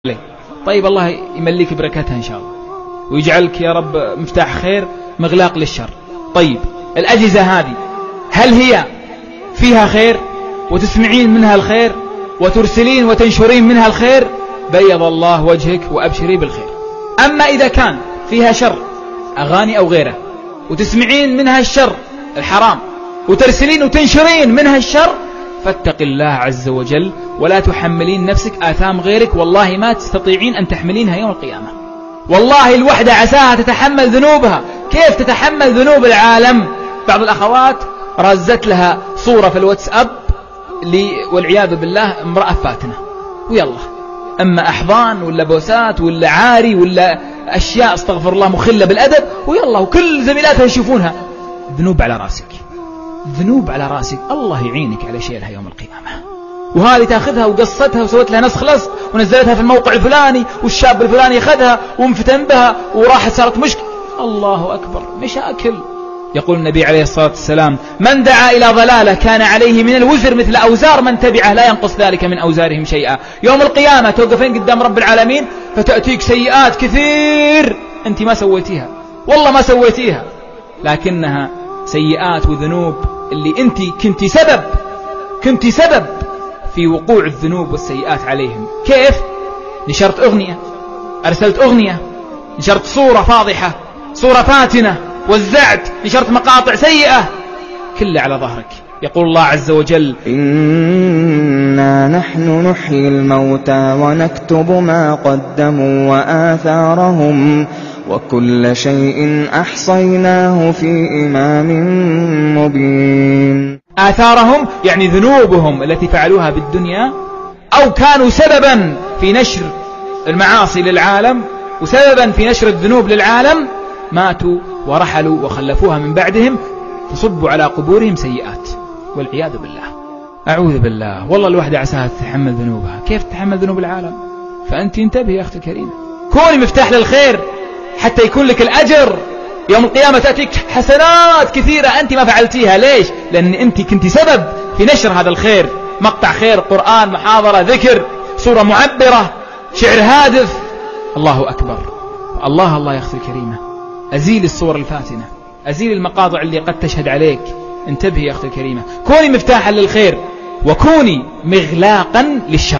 عليه. طيب الله يمليك بركتها إن شاء الله ويجعلك يا رب مفتاح خير مغلاق للشر. طيب الأجهزة هذه هل هي فيها خير وتسمعين منها الخير وترسلين وتنشرين منها الخير؟ بيض الله وجهك وأبشري بالخير. أما إذا كان فيها شر، أغاني أو غيره، وتسمعين منها الشر الحرام وترسلين وتنشرين منها الشر، فاتق الله عز وجل ولا تحملين نفسك آثام غيرك، والله ما تستطيعين أن تحملينها يوم القيامة. والله الوحدة عساها تتحمل ذنوبها. كيف تتحمل ذنوب العالم؟ بعض الأخوات رزت لها صورة في الواتساب والعياذ بالله امرأة فاتنة، ويلا أما أحضان ولا بوسات ولا عاري ولا أشياء استغفر الله مخلة بالأدب، ويلا وكل زميلاتها يشوفونها. ذنوب على راسك، ذنوب على راسك، الله يعينك على شيلها يوم القيامة. وهذه تاخذها وقصتها وسوت لها نسخ لصق ونزلتها في الموقع الفلاني، والشاب الفلاني أخذها وانفتن بها وراحت صارت مشكلة. الله أكبر، مشاكل. يقول النبي عليه الصلاة والسلام: من دعا إلى ضلالة كان عليه من الوزر مثل أوزار من تبعه لا ينقص ذلك من أوزارهم شيئا. يوم القيامة توقفين قدام رب العالمين فتأتيك سيئات كثير أنت ما سويتيها، والله ما سويتيها، لكنها سيئات وذنوب اللي أنت كنت سبب في وقوع الذنوب والسيئات عليهم. كيف؟ نشرت أغنية، أرسلت أغنية، نشرت صورة فاضحة، صورة فاتنة، وزعت، نشرت مقاطع سيئة، كله على ظهرك. يقول الله عز وجل: إنا نحن نحيي الموتى ونكتب ما قدموا وآثارهم وكل شيء أحصيناه في إمام مبين. آثارهم يعني ذنوبهم التي فعلوها بالدنيا، أو كانوا سببا في نشر المعاصي للعالم وسببا في نشر الذنوب للعالم، ماتوا ورحلوا وخلفوها من بعدهم تصب على قبورهم سيئات والعياذ بالله. أعوذ بالله. والله الوحدة عساها تتحمل ذنوبها. كيف تتحمل ذنوب العالم؟ فأنت انتبهي يا أختي الكريمة، كوني مفتاح للخير حتى يكون لك الأجر يوم القيامة. تأتيك حسنات كثيرة أنت ما فعلتيها. ليش؟ لأن أنت كنت سبب في نشر هذا الخير، مقطع خير، قرآن، محاضرة، ذكر، صورة معبرة، شعر هادف. الله أكبر. الله يا أختي الكريمة، أزيل الصور الفاتنة، أزيل المقاطع اللي قد تشهد عليك. انتبهي يا أختي الكريمة، كوني مفتاحا للخير وكوني مغلاقا للشر.